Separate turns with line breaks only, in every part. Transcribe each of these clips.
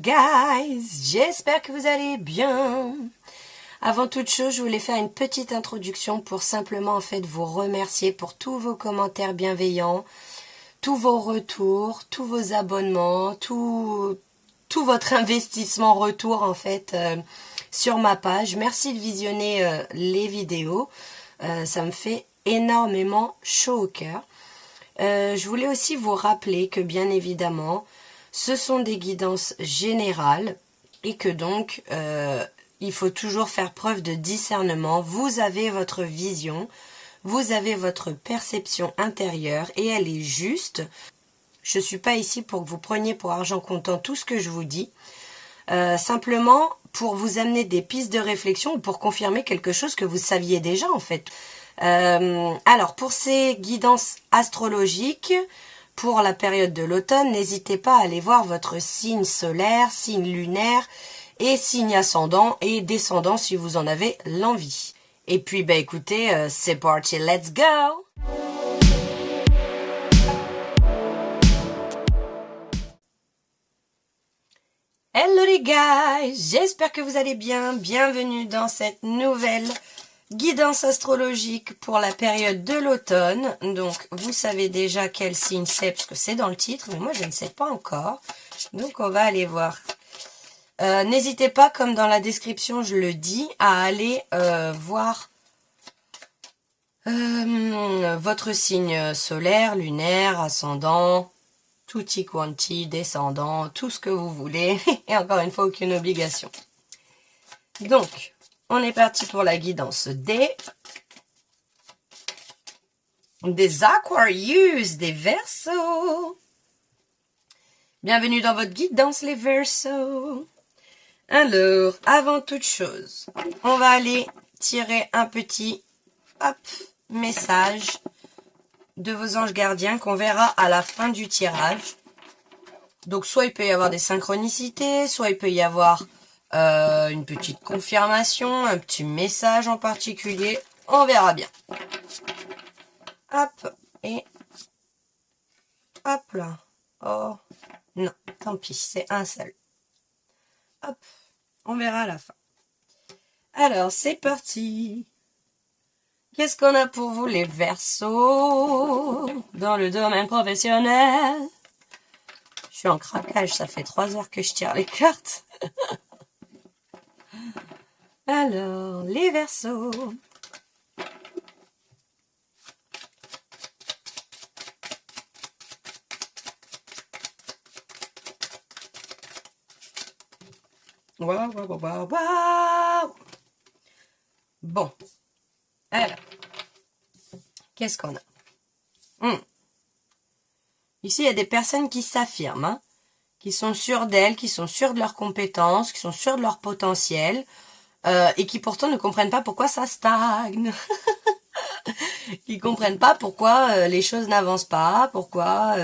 guys, j'espère que vous allez bien. Avant toute chose, je voulais faire une petite introduction pour simplement en fait vous remercier pour tous vos commentaires bienveillants, tous vos retours, tous vos abonnements, tout votre investissement retour en fait sur ma page. Merci de visionner les vidéos, ça me fait énormément chaud au cœur. Je voulais aussi vous rappeler que bien évidemment, ce sont des guidances générales et que donc il faut toujours faire preuve de discernement. Vous avez votre vision, vous avez votre perception intérieure et elle est juste. Je ne suis pas ici pour que vous preniez pour argent comptant tout ce que je vous dis. Simplement pour vous amener des pistes de réflexion ou pour confirmer quelque chose que vous saviez déjà en fait. Alors pour ces guidances astrologiques, pour la période de l'automne, n'hésitez pas à aller voir votre signe solaire, signe lunaire et signe ascendant et descendant si vous en avez l'envie. Et puis bah écoutez, c'est parti, let's go! Hello les guys, j'espère que vous allez bien. Bienvenue dans cette nouvelle guidance astrologique pour la période de l'automne. Donc vous savez déjà quel signe c'est parce que c'est dans le titre, mais moi je ne sais pas encore. Donc on va aller voir. N'hésitez pas, comme dans la description je le dis, à aller voir votre signe solaire, lunaire, ascendant, tutti quanti, descendant, tout ce que vous voulez. Et encore une fois, aucune obligation. Donc, on est parti pour la guidance des Aquarius, des Verseaux. Bienvenue dans votre guidance, les Verseaux. Alors, avant toute chose, on va aller tirer un petit message de vos anges gardiens qu'on verra à la fin du tirage. Donc soit il peut y avoir des synchronicités, soit il peut y avoir une petite confirmation, un petit message en particulier. On verra bien. Hop, et hop là. Oh, non, tant pis, c'est un seul. Hop, on verra à la fin. Alors, c'est parti. Qu'est-ce qu'on a pour vous, les Verseaux, dans le domaine professionnel? Je suis en craquage, ça fait 3 heures que je tire les cartes. Alors, les Verseaux. Waouh, waouh, waouh, waouh. Bon. Alors, qu'est-ce qu'on a? Ici, il y a des personnes qui s'affirment, hein, qui sont sûres d'elles, qui sont sûres de leurs compétences, qui sont sûres de leur potentiel, et qui pourtant ne comprennent pas pourquoi ça stagne. Qui comprennent pas pourquoi les choses n'avancent pas, pourquoi...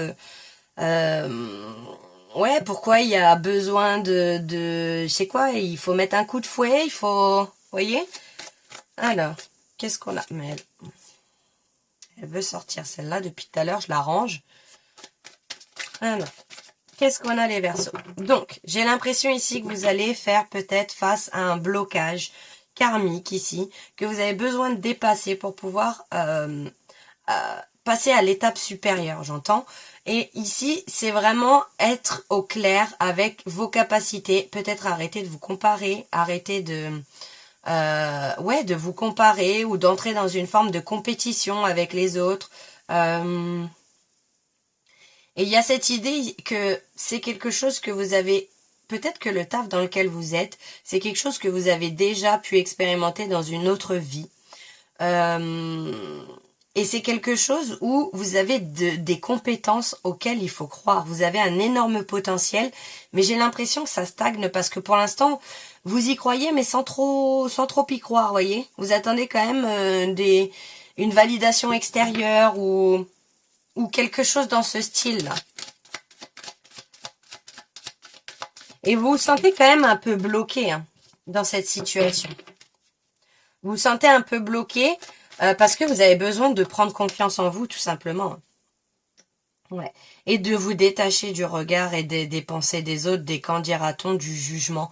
ouais, pourquoi il y a besoin je sais quoi, il faut mettre un coup de fouet, il faut... Vous voyez? Alors, qu'est-ce qu'on a? Mais elle veut sortir celle-là depuis tout à l'heure, je la range. Alors, qu'est-ce qu'on a, les Verseaux? Donc, j'ai l'impression ici que vous allez faire peut-être face à un blocage karmique ici, que vous avez besoin de dépasser pour pouvoir passer à l'étape supérieure, j'entends. Et ici, c'est vraiment être au clair avec vos capacités, peut-être arrêter de vous comparer, arrêter de vous comparer ou d'entrer dans une forme de compétition avec les autres. Et il y a cette idée que c'est quelque chose que vous avez, peut-être que le taf dans lequel vous êtes, c'est quelque chose que vous avez déjà pu expérimenter dans une autre vie. Et c'est quelque chose où vous avez des compétences auxquelles il faut croire. Vous avez un énorme potentiel, mais j'ai l'impression que ça stagne parce que pour l'instant, vous y croyez, mais sans trop y croire, voyez. Vous attendez quand même une validation extérieure ou quelque chose dans ce style-là. Et vous vous sentez quand même un peu bloqué dans cette situation. Vous vous sentez un peu bloqué parce que vous avez besoin de prendre confiance en vous, tout simplement. Ouais. Et de vous détacher du regard et des pensées des autres, des qu'en dira-t-on, du jugement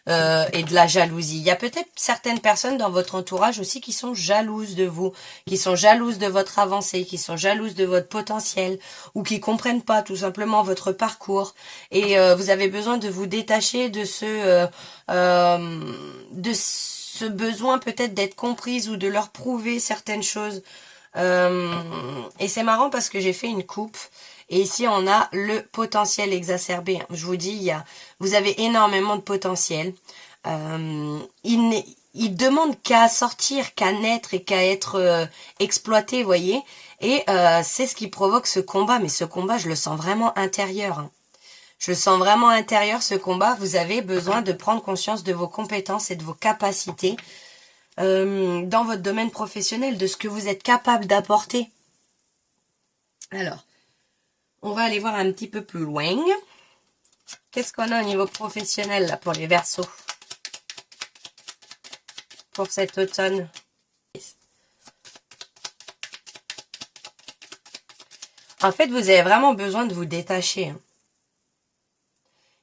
et de la jalousie. Il y a peut-être certaines personnes dans votre entourage aussi qui sont jalouses de vous, qui sont jalouses de votre avancée, qui sont jalouses de votre potentiel, ou qui comprennent pas tout simplement votre parcours. Et vous avez besoin de vous détacher de ce besoin peut-être d'être comprise ou de leur prouver certaines choses. Et c'est marrant parce que j'ai fait une coupe. Et ici, on a le potentiel exacerbé. Je vous dis, vous avez énormément de potentiel. Il demande qu'à sortir, qu'à naître et qu'à être exploité, vous voyez. Et c'est ce qui provoque ce combat. Mais ce combat, je le sens vraiment intérieur. Hein. Je le sens vraiment intérieur, ce combat. Vous avez besoin de prendre conscience de vos compétences et de vos capacités dans votre domaine professionnel, de ce que vous êtes capable d'apporter. Alors, on va aller voir un petit peu plus loin. Qu'est-ce qu'on a au niveau professionnel là pour les Verseaux pour cet automne? En fait, vous avez vraiment besoin de vous détacher.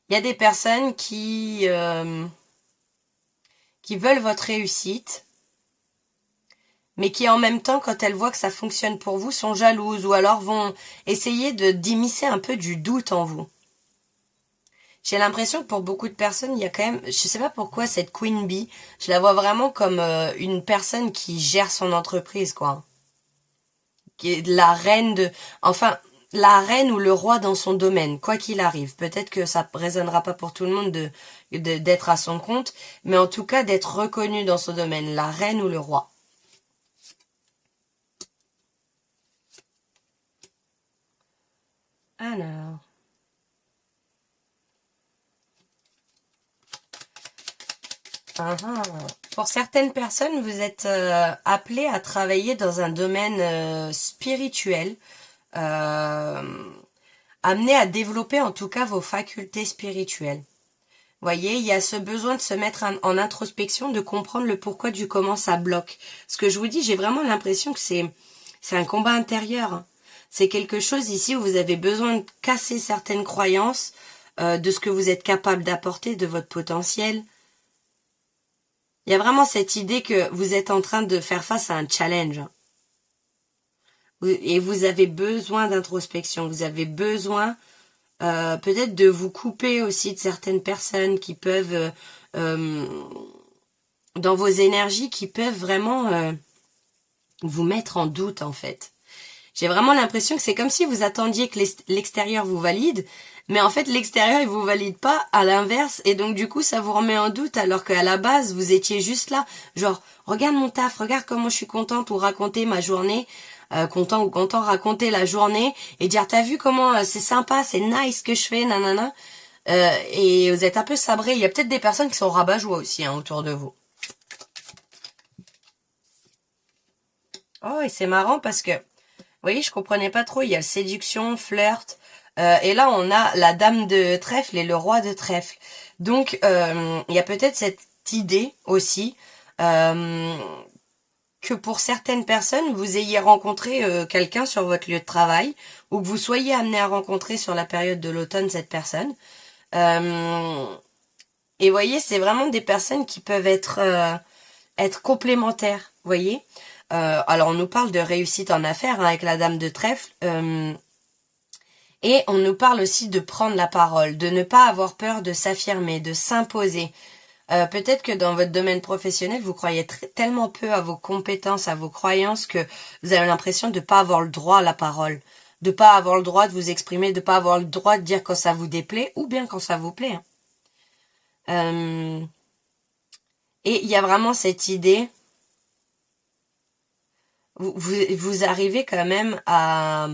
Il y a des personnes qui veulent votre réussite, mais qui en même temps, quand elles voient que ça fonctionne pour vous, sont jalouses ou alors vont essayer d'immiscer un peu du doute en vous. J'ai l'impression que pour beaucoup de personnes, il y a quand même, je sais pas pourquoi cette Queen Bee, je la vois vraiment comme une personne qui gère son entreprise, quoi. Qui est la reine la reine ou le roi dans son domaine, quoi qu'il arrive. Peut-être que ça résonnera pas pour tout le monde d'être à son compte, mais en tout cas d'être reconnu dans son domaine, la reine ou le roi. Alors. Pour certaines personnes, vous êtes appelés à travailler dans un domaine spirituel, amené à développer en tout cas vos facultés spirituelles. Voyez, il y a ce besoin de se mettre en introspection, de comprendre le pourquoi du comment ça bloque. Ce que je vous dis, j'ai vraiment l'impression que c'est un combat intérieur. C'est quelque chose ici où vous avez besoin de casser certaines croyances de ce que vous êtes capable d'apporter, de votre potentiel. Il y a vraiment cette idée que vous êtes en train de faire face à un challenge. Et vous avez besoin d'introspection. Vous avez besoin peut-être de vous couper aussi de certaines personnes qui peuvent, dans vos énergies, qui peuvent vraiment vous mettre en doute en fait. J'ai vraiment l'impression que c'est comme si vous attendiez que l'extérieur vous valide, mais en fait l'extérieur il vous valide pas, à l'inverse, et donc du coup ça vous remet en doute alors qu'à la base vous étiez juste là, genre regarde mon taf, regarde comment je suis contente, ou raconter ma journée, content raconter la journée et dire t'as vu comment c'est sympa, c'est nice ce que je fais, nanana, et vous êtes un peu sabré. Il y a peut-être des personnes qui sont rabat-joie aussi autour de vous. Oh, et c'est marrant parce que vous voyez, je comprenais pas trop. Il y a séduction, flirt. Et là, on a la dame de trèfle et le roi de trèfle. Donc, il y a peut-être cette idée aussi que pour certaines personnes, vous ayez rencontré quelqu'un sur votre lieu de travail ou que vous soyez amené à rencontrer sur la période de l'automne cette personne. Et vous voyez, c'est vraiment des personnes qui peuvent être complémentaires, vous voyez. Alors on nous parle de réussite en affaires avec la dame de trèfle, et on nous parle aussi de prendre la parole, de ne pas avoir peur de s'affirmer, de s'imposer. Peut-être que dans votre domaine professionnel, vous croyez tellement peu à vos compétences, à vos croyances, que vous avez l'impression de ne pas avoir le droit à la parole, de ne pas avoir le droit de vous exprimer, de ne pas avoir le droit de dire quand ça vous déplaît ou bien quand ça vous plaît. Et il y a vraiment cette idée. Vous arrivez quand même à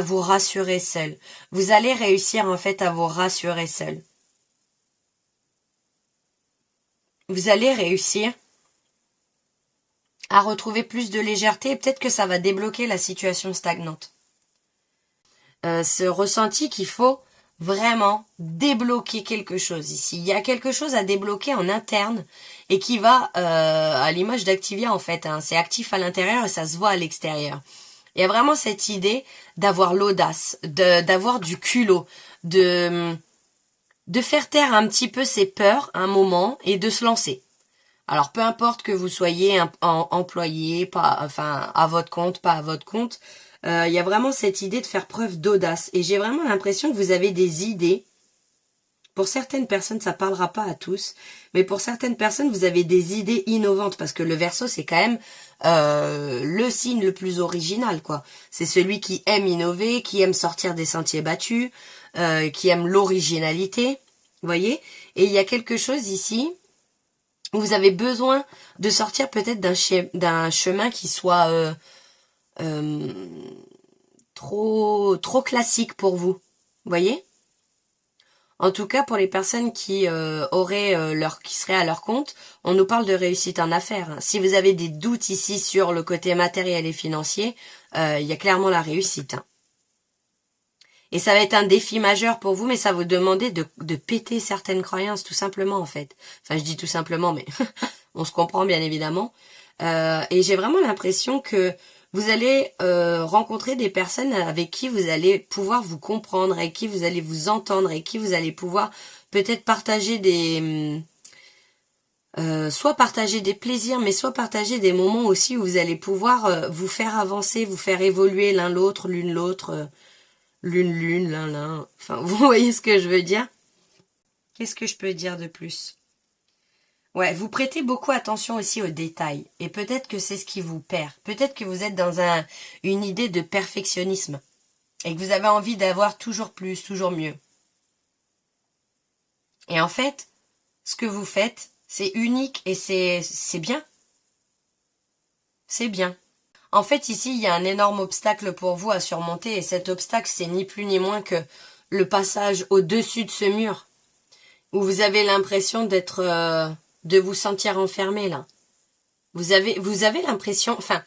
vous rassurer seul. Vous allez réussir en fait à vous rassurer seul. Vous allez réussir à retrouver plus de légèreté et peut-être que ça va débloquer la situation stagnante. Ce ressenti qu'il faut vraiment débloquer quelque chose ici. Il y a quelque chose à débloquer en interne et qui va, à l'image d'Activia en fait, c'est actif à l'intérieur et ça se voit à l'extérieur. Il y a vraiment cette idée d'avoir l'audace, d'avoir du culot, de faire taire un petit peu ses peurs un moment et de se lancer. Alors peu importe que vous soyez employé, pas, enfin à votre compte, pas à votre compte, il y a vraiment cette idée de faire preuve d'audace. Et j'ai vraiment l'impression que vous avez des idées. Pour certaines personnes, ça parlera pas à tous, mais pour certaines personnes, vous avez des idées innovantes parce que le Verseau, c'est quand même le signe le plus original, quoi. C'est celui qui aime innover, qui aime sortir des sentiers battus, qui aime l'originalité, vous voyez. Et il y a quelque chose ici où vous avez besoin de sortir peut-être d'un chemin qui soit trop classique pour vous, vous voyez. En tout cas, pour les personnes qui qui seraient à leur compte, on nous parle de réussite en affaires. Si vous avez des doutes ici sur le côté matériel et financier, il y a clairement la réussite. Et ça va être un défi majeur pour vous, mais ça va vous demander de péter certaines croyances, tout simplement, en fait. Enfin, je dis tout simplement, mais on se comprend bien évidemment. Et j'ai vraiment l'impression que vous allez rencontrer des personnes avec qui vous allez pouvoir vous comprendre, avec qui vous allez vous entendre, avec qui vous allez pouvoir peut-être partager soit partager des plaisirs, mais soit partager des moments aussi où vous allez pouvoir vous faire avancer, vous faire évoluer l'un l'autre, l'une l'autre, l'une, l'un. Enfin, vous voyez ce que je veux dire? Qu'est-ce que je peux dire de plus? Ouais, vous prêtez beaucoup attention aussi aux détails. Et peut-être que c'est ce qui vous perd. Peut-être que vous êtes dans une idée de perfectionnisme. Et que vous avez envie d'avoir toujours plus, toujours mieux. Et en fait, ce que vous faites, c'est unique et c'est bien. C'est bien. En fait, ici, il y a un énorme obstacle pour vous à surmonter. Et cet obstacle, c'est ni plus ni moins que le passage au-dessus de ce mur. Où vous avez l'impression de vous sentir enfermé là. Vous avez l'impression, enfin,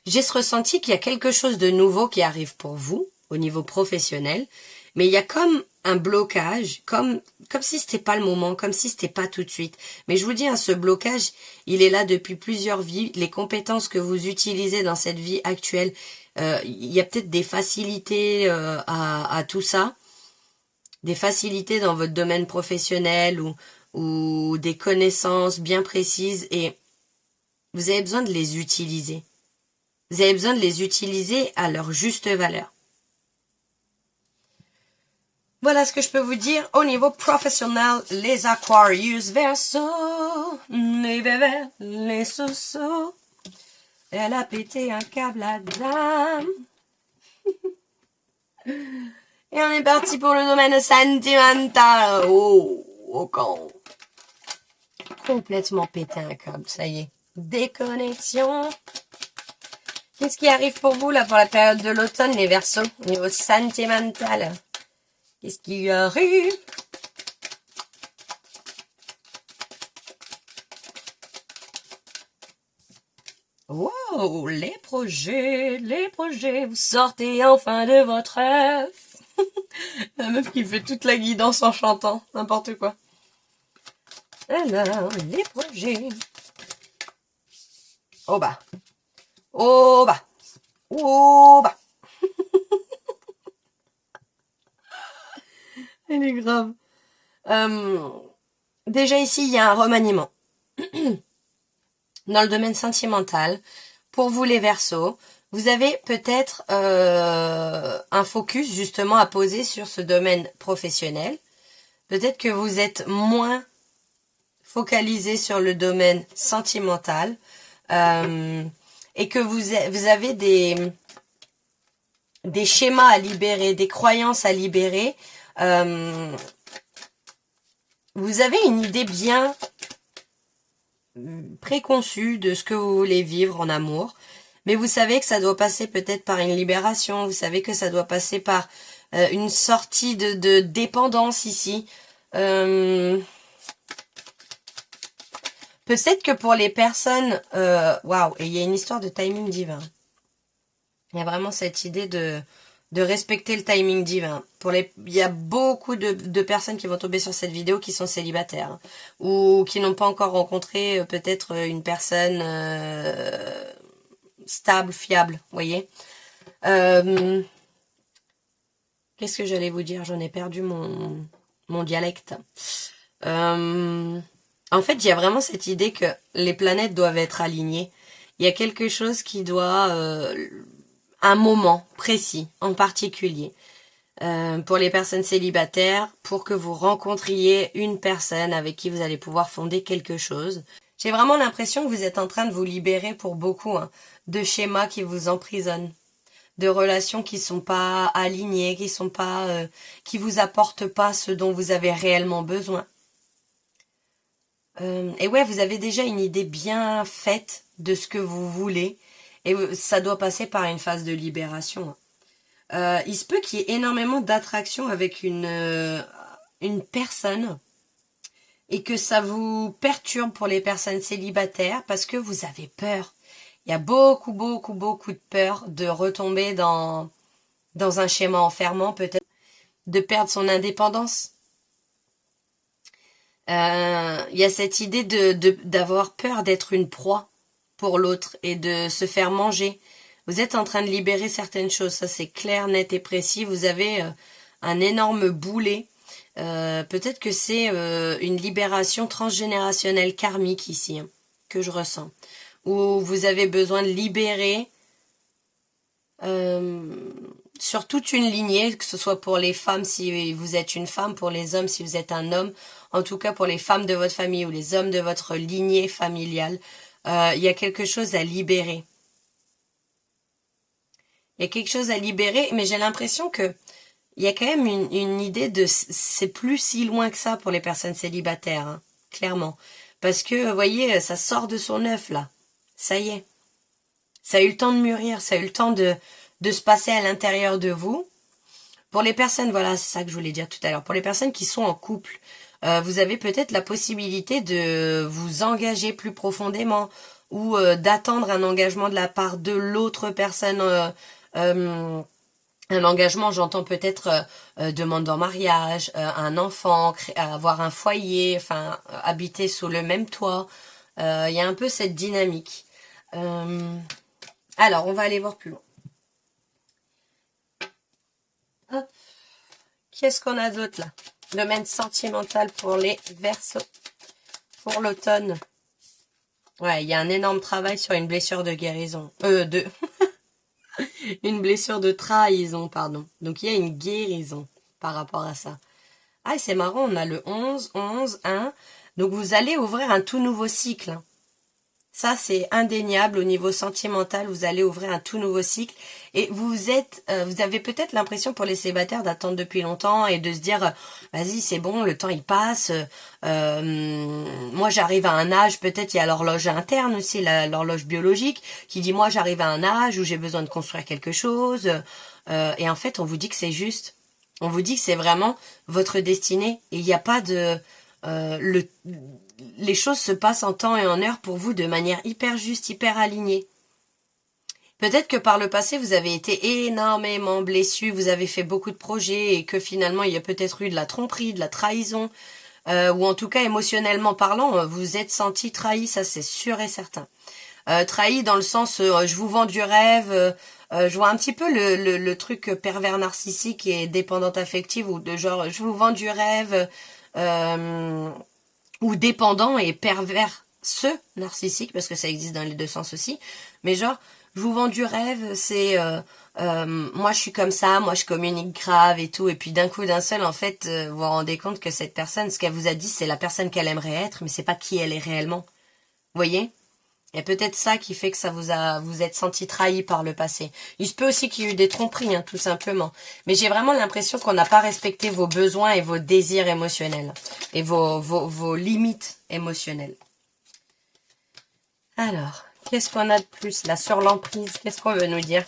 j'ai ce ressenti qu'il y a quelque chose de nouveau qui arrive pour vous au niveau professionnel, mais il y a comme un blocage, comme si c'était pas le moment, comme si c'était pas tout de suite. Mais je vous dis, hein, ce blocage, il est là depuis plusieurs vies. Les compétences que vous utilisez dans cette vie actuelle, il y a peut-être des facilités à tout ça, des facilités dans votre domaine professionnel ou des connaissances bien précises et vous avez besoin de les utiliser. Vous avez besoin de les utiliser à leur juste valeur. Voilà ce que je peux vous dire au niveau professionnel, les Aquarius Verseau, les bébés, les sosos. Elle a pété un câble à dame. Et on est parti pour le domaine sentimental. Oh con. Complètement pété un câble, ça y est. Déconnexion. Qu'est-ce qui arrive pour vous là pour la période de l'automne, les Verseaux, au niveau sentimental? Qu'est-ce qui arrive? Wow, les projets, vous sortez enfin de votre rêve. La meuf qui fait toute la guidance en chantant, n'importe quoi. Alors, les projets. Oh bah. Oh bah. Oh bah. Elle est grave. Déjà ici, il y a un remaniement. Dans le domaine sentimental, pour vous les Verseaux, vous avez peut-être un focus justement à poser sur ce domaine professionnel. Peut-être que vous êtes moins focalisé sur le domaine sentimental et que vous avez des schémas à libérer, des croyances à libérer. Vous avez une idée bien préconçue de ce que vous voulez vivre en amour, mais vous savez que ça doit passer peut-être par une libération, vous savez que ça doit passer par une sortie de dépendance ici. Peut-être que pour les personnes... Waouh, et il y a une histoire de timing divin. Il y a vraiment cette idée de respecter le timing divin. Il y a beaucoup de personnes qui vont tomber sur cette vidéo qui sont célibataires. Ou qui n'ont pas encore rencontré peut-être une personne stable, fiable, vous voyez. Euh, Qu'est-ce que j'allais vous dire? J'en ai perdu mon dialecte. Euh, En fait, il y a vraiment cette idée que les planètes doivent être alignées. Il y a quelque chose qui doit, un moment précis, en particulier, pour les personnes célibataires, pour que vous rencontriez une personne avec qui vous allez pouvoir fonder quelque chose. J'ai vraiment l'impression que vous êtes en train de vous libérer pour beaucoup, hein, de schémas qui vous emprisonnent, de relations qui sont pas alignées, qui sont pas, qui vous apportent pas ce dont vous avez réellement besoin. Et ouais, vous avez déjà une idée bien faite de ce que vous voulez, et ça doit passer par une phase de libération. Il se peut qu'il y ait énormément d'attraction avec une personne et que ça vous perturbe pour les personnes célibataires parce que vous avez peur. Il y a beaucoup, beaucoup, beaucoup de peur de retomber dans un schéma enfermant, peut-être, de perdre son indépendance. Il y a cette idée d'avoir peur d'être une proie pour l'autre et de se faire manger. Vous êtes en train de libérer certaines choses, ça c'est clair, net et précis. Vous avez un énorme boulet. Peut-être que c'est une libération transgénérationnelle karmique ici, hein, que je ressens. Où vous avez besoin de libérer sur toute une lignée, que ce soit pour les femmes si vous êtes une femme, pour les hommes si vous êtes un homme, en tout cas pour les femmes de votre famille ou les hommes de votre lignée familiale, il y a quelque chose à libérer. Il y a quelque chose à libérer, mais j'ai l'impression que il y a quand même une idée de c'est plus si loin que ça pour les personnes célibataires, hein, clairement. Parce que, vous voyez, ça sort de son œuf, là. Ça y est. Ça a eu le temps de mûrir, ça a eu le temps de se passer à l'intérieur de vous. Pour les personnes, voilà, c'est ça que je voulais dire tout à l'heure. Pour les personnes qui sont en couple, vous avez peut-être la possibilité de vous engager plus profondément ou d'attendre un engagement de la part de l'autre personne. Un engagement, j'entends peut-être demande en mariage, un enfant, avoir un foyer, enfin habiter sous le même toit. Il y a un peu cette dynamique. Alors, on va aller voir plus loin. Hop. Qu'est-ce qu'on a d'autre là? Domaine sentimental pour les Verseaux. Pour l'automne. Ouais, il y a un énorme travail sur une blessure de guérison. Une blessure de trahison, pardon. Donc il y a une guérison par rapport à ça. Ah, c'est marrant, on a le 11, 11, 1. Donc vous allez ouvrir un tout nouveau cycle. Ça, c'est indéniable au niveau sentimental. Vous allez ouvrir un tout nouveau cycle. Et vous avez peut-être l'impression pour les célibataires d'attendre depuis longtemps et de se dire, vas-y, c'est bon, le temps il passe. Moi, j'arrive à un âge, peut-être il y a l'horloge interne aussi, l'horloge biologique, qui dit, moi, j'arrive à un âge où j'ai besoin de construire quelque chose. Et en fait, on vous dit que c'est juste. On vous dit que c'est vraiment votre destinée. Et il n'y a pas de... les choses se passent en temps et en heure pour vous de manière hyper juste, hyper alignée. Peut-être que par le passé, vous avez été énormément blessé, vous avez fait beaucoup de projets et que finalement, il y a peut-être eu de la tromperie, de la trahison, ou en tout cas, émotionnellement parlant, vous êtes senti trahi, ça c'est sûr et certain. Trahi dans le sens, je vous vends du rêve, je vois un petit peu le truc pervers narcissique et dépendante affective, ou de genre, je vous vends du rêve, ou dépendant et pervers narcissique, parce que ça existe dans les deux sens aussi, mais genre, je vous vends du rêve, c'est moi je suis comme ça, moi je communique grave et tout, et puis d'un coup d'un seul en fait vous vous rendez compte que cette personne, ce qu'elle vous a dit, c'est la personne qu'elle aimerait être, mais c'est pas qui elle est réellement. Vous voyez? Il y a peut-être ça qui fait que vous êtes senti trahi par le passé. Il se peut aussi qu'il y ait eu des tromperies, hein, tout simplement. Mais j'ai vraiment l'impression qu'on n'a pas respecté vos besoins et vos désirs émotionnels. Et vos limites émotionnelles. Alors, qu'est-ce qu'on a de plus là sur l'emprise? Qu'est-ce qu'on veut nous dire?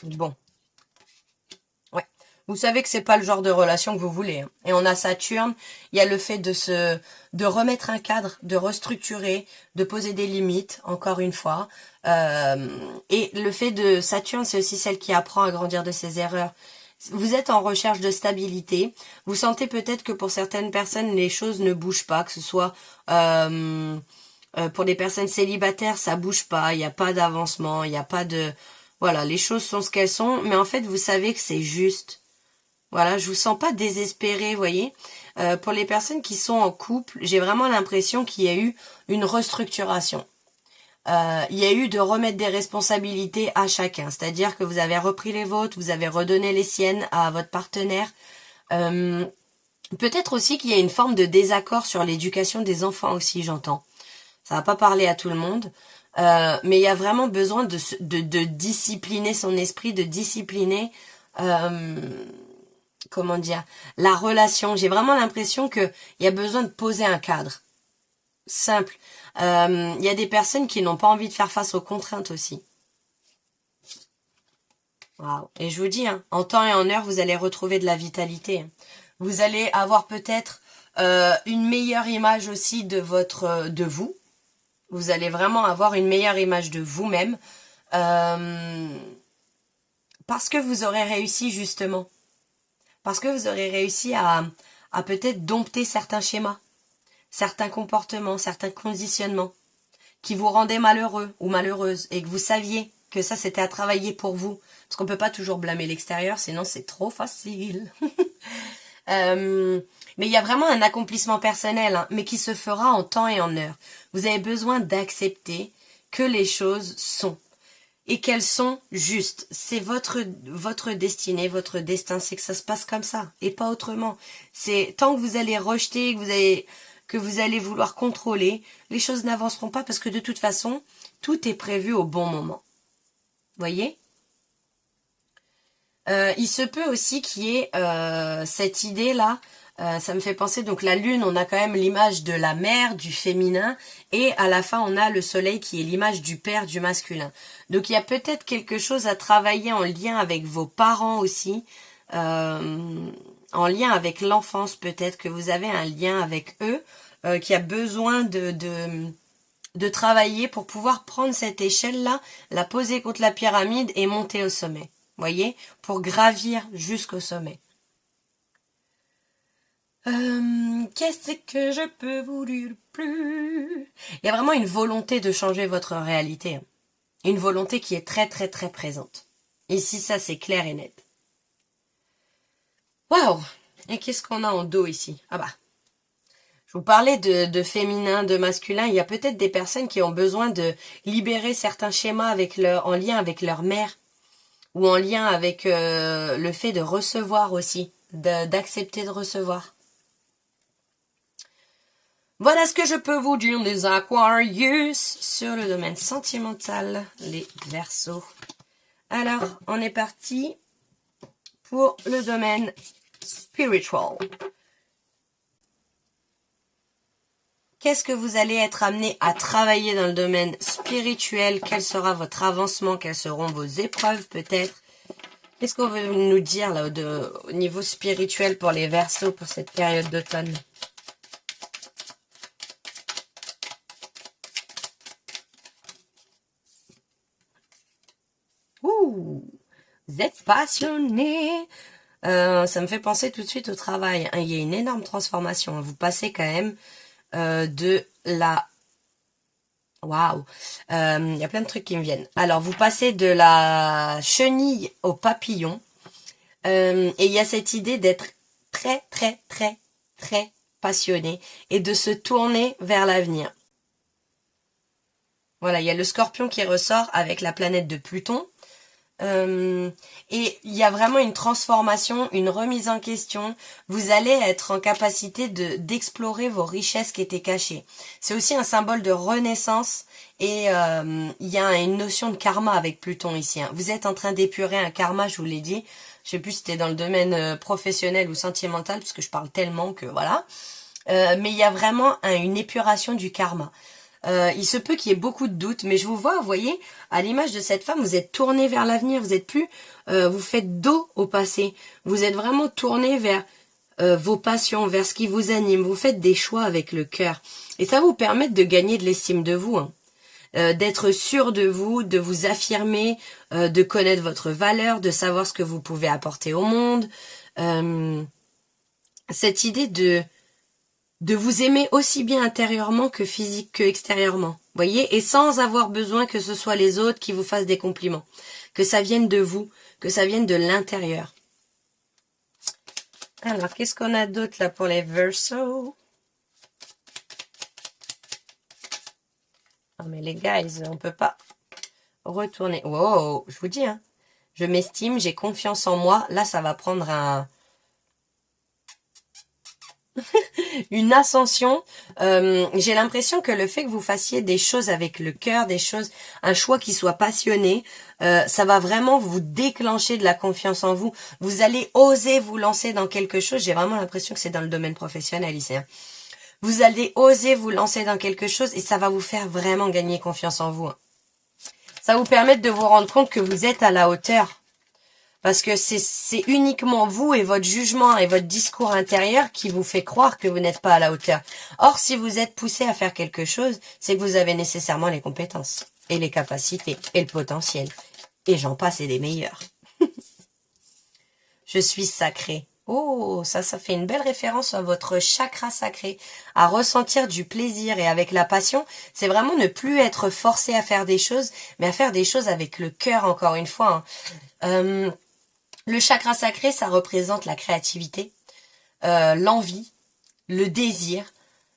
Bon. Ouais. Vous savez que c'est pas le genre de relation que vous voulez. Hein. Et on a Saturne, il y a le fait de remettre un cadre, de restructurer, de poser des limites, encore une fois. Et le fait de Saturne, c'est aussi celle qui apprend à grandir de ses erreurs. Vous êtes en recherche de stabilité. Vous sentez peut-être que pour certaines personnes, les choses ne bougent pas, que ce soit pour les personnes célibataires, ça bouge pas, il n'y a pas d'avancement, il n'y a pas de... Voilà, les choses sont ce qu'elles sont, mais en fait, vous savez que c'est juste. Voilà, je vous sens pas désespéré, vous voyez. Pour les personnes qui sont en couple, j'ai vraiment l'impression qu'il y a eu une restructuration. Il y a eu de remettre des responsabilités à chacun. C'est-à-dire que vous avez repris les vôtres, vous avez redonné les siennes à votre partenaire. Peut-être aussi qu'il y a une forme de désaccord sur l'éducation des enfants aussi, j'entends. Ça va pas parler à tout le monde. Mais il y a vraiment besoin de discipliner son esprit, de discipliner... comment dire, la relation. J'ai vraiment l'impression qu'il y a besoin de poser un cadre. Simple. Il y a des personnes qui n'ont pas envie de faire face aux contraintes aussi. Waouh. Et je vous dis, hein, en temps et en heure, vous allez retrouver de la vitalité. Vous allez avoir peut-être une meilleure image aussi de vous. Vous allez vraiment avoir une meilleure image de vous-même. Parce que vous aurez réussi justement. Parce que vous aurez réussi à peut-être dompter certains schémas, certains comportements, certains conditionnements qui vous rendaient malheureux ou malheureuse et que vous saviez que ça c'était à travailler pour vous. Parce qu'on ne peut pas toujours blâmer l'extérieur, sinon c'est trop facile. Mais il y a vraiment un accomplissement personnel, hein, mais qui se fera en temps et en heure. Vous avez besoin d'accepter que les choses sont. Et qu'elles sont justes. C'est votre destinée, votre destin, c'est que ça se passe comme ça, et pas autrement. C'est tant que vous allez rejeter, que vous allez vouloir contrôler, les choses n'avanceront pas parce que de toute façon, tout est prévu au bon moment. Voyez ? Il se peut aussi qu'il y ait cette idée-là. Ça me fait penser, donc la lune, on a quand même l'image de la mère, du féminin, et à la fin on a le soleil qui est l'image du père, du masculin. Donc il y a peut-être quelque chose à travailler en lien avec vos parents aussi, en lien avec l'enfance peut-être, que vous avez un lien avec eux, qui a besoin de travailler pour pouvoir prendre cette échelle-là, la poser contre la pyramide et monter au sommet. Voyez, pour gravir jusqu'au sommet. Qu'est-ce que je peux vous dire plus? Il y a vraiment une volonté de changer votre réalité. Hein. Une volonté qui est très très très présente. Ici, ça c'est clair et net. Waouh! Et qu'est-ce qu'on a en dos ici? Ah bah, je vous parlais de féminin, de masculin. Il y a peut-être des personnes qui ont besoin de libérer certains schémas en lien avec leur mère. Ou en lien avec le fait de recevoir aussi. D'accepter de recevoir. Voilà ce que je peux vous dire des Aquarius sur le domaine sentimental, les Verseaux. Alors, on est parti pour le domaine spiritual. Qu'est-ce que vous allez être amené à travailler dans le domaine spirituel? Quel sera votre avancement? Quelles seront vos épreuves peut-être? Qu'est-ce qu'on veut nous dire là au niveau spirituel pour les Verseaux pour cette période d'automne? Ouh, vous êtes passionné. Ça me fait penser tout de suite au travail. Hein. Il y a une énorme transformation. Vous passez quand même de la... Waouh. Il y a plein de trucs qui me viennent. Alors, vous passez de la chenille au papillon. Et il y a cette idée d'être très, très, très, très passionné et de se tourner vers l'avenir. Voilà, il y a le scorpion qui ressort avec la planète de Pluton. Et il y a vraiment une transformation, une remise en question. Vous allez être en capacité d'explorer vos richesses qui étaient cachées. C'est aussi un symbole de renaissance et il y a une notion de karma avec Pluton ici. Hein. Vous êtes en train d'épurer un karma, je vous l'ai dit. Je sais plus si c'était dans le domaine professionnel ou sentimental, parce que je parle tellement que voilà. Mais il y a vraiment une épuration du karma. Il se peut qu'il y ait beaucoup de doutes, mais je vous vois, vous voyez, à l'image de cette femme, vous êtes tourné vers l'avenir, vous êtes plus, vous faites dos au passé, vous êtes vraiment tourné vers vos passions, vers ce qui vous anime, vous faites des choix avec le cœur, et ça vous permet de gagner de l'estime de vous, hein. d'être sûr de vous affirmer, de connaître votre valeur, de savoir ce que vous pouvez apporter au monde. Cette idée de vous aimer aussi bien intérieurement que physique que extérieurement. Voyez, et sans avoir besoin que ce soit les autres qui vous fassent des compliments. Que ça vienne de vous, que ça vienne de l'intérieur. Alors, qu'est-ce qu'on a d'autre là pour les Verseaux? Non mais les guys, on peut pas retourner. Wow, je vous dis, hein, je m'estime, j'ai confiance en moi. Là, ça va prendre une ascension. J'ai l'impression que le fait que vous fassiez des choses avec le cœur, un choix qui soit passionné, ça va vraiment vous déclencher de la confiance en vous. Vous allez oser vous lancer dans quelque chose. J'ai vraiment l'impression que c'est dans le domaine professionnel ici. Hein. Vous allez oser vous lancer dans quelque chose et ça va vous faire vraiment gagner confiance en vous. Hein. Ça va vous permettre de vous rendre compte que vous êtes à la hauteur. Parce que c'est uniquement vous et votre jugement et votre discours intérieur qui vous fait croire que vous n'êtes pas à la hauteur. Or, si vous êtes poussé à faire quelque chose, c'est que vous avez nécessairement les compétences et les capacités et le potentiel. Et j'en passe et des meilleurs. Je suis sacré. Oh, ça fait une belle référence à votre chakra sacré, à ressentir du plaisir et avec la passion. C'est vraiment ne plus être forcé à faire des choses, mais à faire des choses avec le cœur, encore une fois. Hein. Le chakra sacré, ça représente la créativité, l'envie, le désir.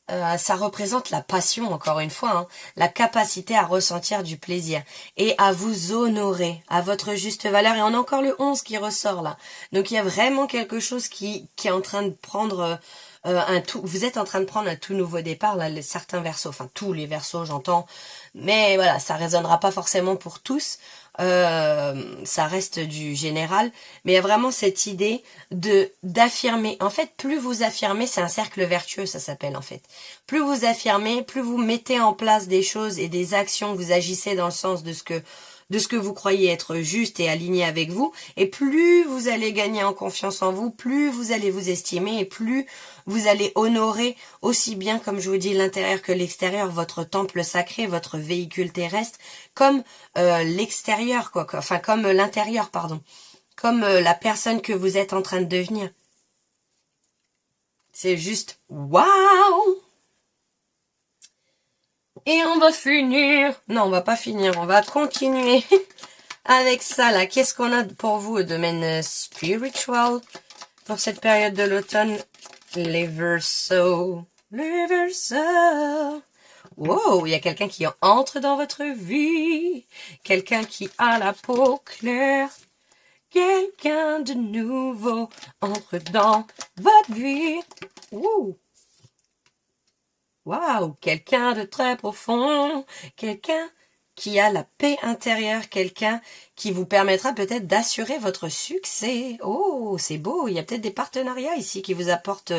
Ça représente la passion, encore une fois, hein, la capacité à ressentir du plaisir et à vous honorer à votre juste valeur. Et on a encore le 11 qui ressort là. Donc il y a vraiment quelque chose qui est en train de prendre vous êtes en train de prendre un tout nouveau départ, là, certains Verseaux, enfin tous les Verseaux j'entends, mais voilà, ça résonnera pas forcément pour tous. Ça reste du général, mais il y a vraiment cette idée d'affirmer. En fait, plus vous affirmez, c'est un cercle vertueux, ça s'appelle en fait. Plus vous affirmez, plus vous mettez en place des choses et des actions, vous agissez dans le sens de ce que vous croyez être juste et aligné avec vous, et plus vous allez gagner en confiance en vous, plus vous allez vous estimer, et plus vous allez honorer aussi bien, comme je vous dis, l'intérieur que l'extérieur, votre temple sacré, votre véhicule terrestre, comme l'extérieur, quoi, enfin comme l'intérieur, pardon, comme la personne que vous êtes en train de devenir. C'est juste waouh! Et on va finir. Non, on va pas finir, on va continuer avec ça là. Qu'est-ce qu'on a pour vous au domaine spiritual pour cette période de l'automne? Les Verseaux. Les Verseaux. Wow, il y a quelqu'un qui entre dans votre vie. Quelqu'un qui a la peau claire. Quelqu'un de nouveau entre dans votre vie. Wouh. Waouh, quelqu'un de très profond, quelqu'un qui a la paix intérieure, quelqu'un qui vous permettra peut-être d'assurer votre succès. Oh, c'est beau, il y a peut-être des partenariats ici qui vous apportent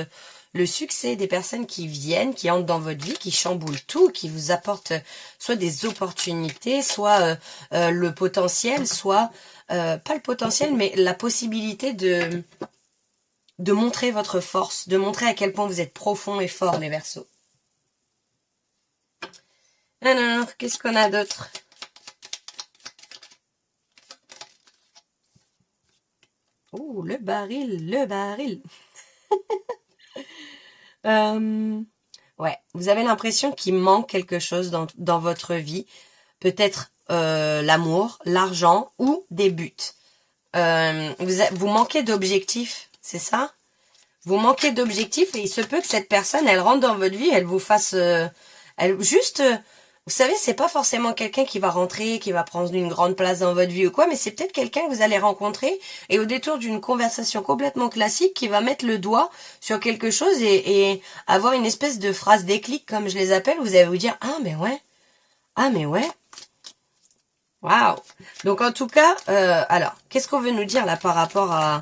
le succès, des personnes qui viennent, qui entrent dans votre vie, qui chamboulent tout, qui vous apportent soit des opportunités, soit le potentiel, soit, pas le potentiel, mais la possibilité de montrer votre force, de montrer à quel point vous êtes profond et fort, les Verseaux. Alors, qu'est-ce qu'on a d'autre? Oh, le baril, le baril. Ouais, vous avez l'impression qu'il manque quelque chose dans votre vie. Peut-être l'amour, l'argent ou des buts. Vous manquez d'objectifs, c'est ça? Vous manquez d'objectifs et il se peut que cette personne, elle rentre dans votre vie, elle vous fasse... vous savez, c'est pas forcément quelqu'un qui va rentrer, qui va prendre une grande place dans votre vie ou quoi, mais c'est peut-être quelqu'un que vous allez rencontrer et au détour d'une conversation complètement classique qui va mettre le doigt sur quelque chose et avoir une espèce de phrase déclic, comme je les appelle, vous allez vous dire « Ah, mais ouais, ah, mais ouais ». Waouh. Donc en tout cas, alors, qu'est-ce qu'on veut nous dire là par rapport à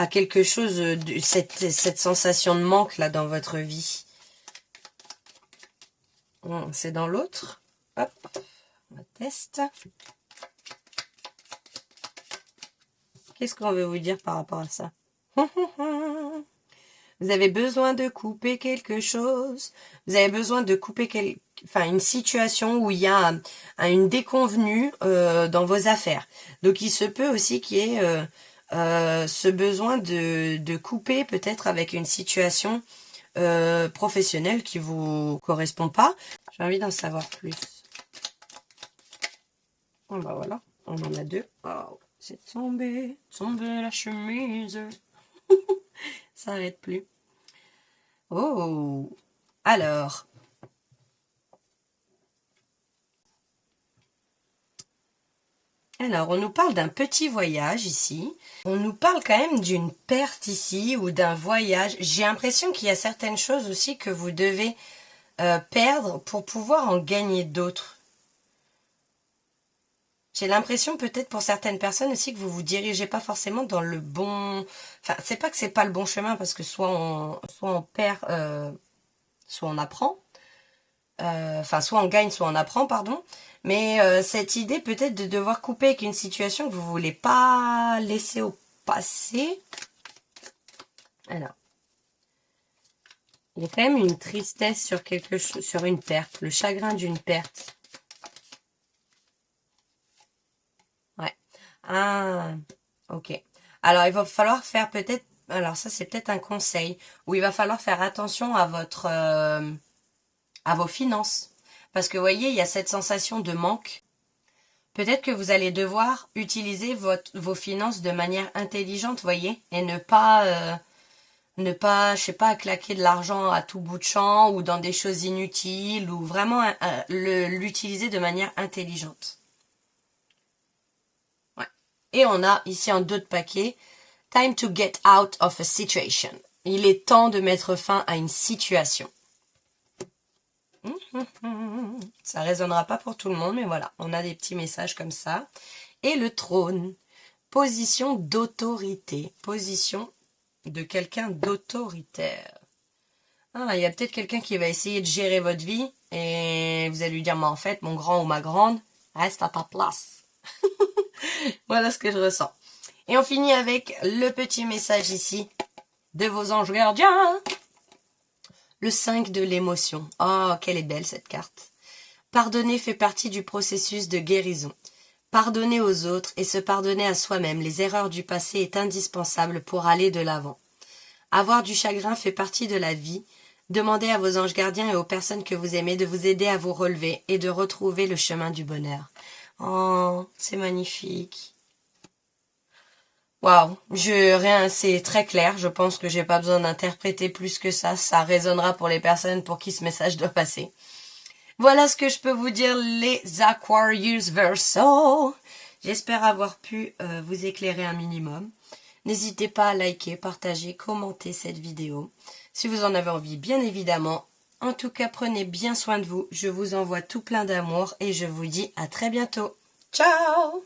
quelque chose, cette sensation de manque là dans votre vie? C'est dans l'autre. Hop, on va tester. Qu'est-ce qu'on veut vous dire par rapport à ça? Vous avez besoin de couper quelque chose. Vous avez besoin de couper une situation où il y a une déconvenue dans vos affaires. Donc il se peut aussi qu'il y ait ce besoin de couper peut-être avec une situation professionnelle qui vous correspond pas. J'ai envie d'en savoir plus. Oh bah voilà, on en a deux. Oh, c'est tombé la chemise. Ça arrête plus. Oh, alors. Alors, on nous parle d'un petit voyage ici. On nous parle quand même d'une perte ici ou d'un voyage. J'ai l'impression qu'il y a certaines choses aussi que vous devez perdre pour pouvoir en gagner d'autres. J'ai l'impression peut-être pour certaines personnes aussi que vous vous dirigez pas forcément dans le bon... Enfin, c'est pas que c'est pas le bon chemin parce que soit on perd, soit on apprend. Soit on gagne, soit on apprend, pardon. Mais cette idée peut-être de devoir couper avec une situation que vous voulez pas laisser au passé. Alors, il y a quand même une tristesse sur quelque chose, sur une perte, le chagrin d'une perte. Ouais. Ah, ok. Alors, il va falloir faire peut-être, alors ça c'est peut-être un conseil, où il va falloir faire attention à à vos finances. Parce que vous voyez, il y a cette sensation de manque. Peut-être que vous allez devoir utiliser vos finances de manière intelligente, vous voyez, et ne pas, je sais pas, claquer de l'argent à tout bout de champ ou dans des choses inutiles ou vraiment l'utiliser de manière intelligente. Ouais. Et on a ici en 2 paquets, time to get out of a situation. Il est temps de mettre fin à une situation. Ça résonnera pas pour tout le monde, mais voilà, on a des petits messages comme ça. Et le trône, position d'autorité, position de quelqu'un d'autoritaire. Ah, il y a peut-être quelqu'un qui va essayer de gérer votre vie et vous allez lui dire, mais en fait, mon grand ou ma grande, reste à ta place. Voilà ce que je ressens. Et on finit avec le petit message ici de vos anges gardiens. Le 5 de l'émotion. Oh, quelle est belle cette carte. Pardonner fait partie du processus de guérison. Pardonner aux autres et se pardonner à soi-même les erreurs du passé est indispensable pour aller de l'avant. Avoir du chagrin fait partie de la vie. Demandez à vos anges gardiens et aux personnes que vous aimez de vous aider à vous relever et de retrouver le chemin du bonheur. Oh, c'est magnifique. Waouh, c'est très clair, je pense que j'ai pas besoin d'interpréter plus que ça résonnera pour les personnes pour qui ce message doit passer. Voilà ce que je peux vous dire les Aquarius Verseau. J'espère avoir pu vous éclairer un minimum. N'hésitez pas à liker, partager, commenter cette vidéo. Si vous en avez envie, bien évidemment. En tout cas, prenez bien soin de vous. Je vous envoie tout plein d'amour et je vous dis à très bientôt. Ciao!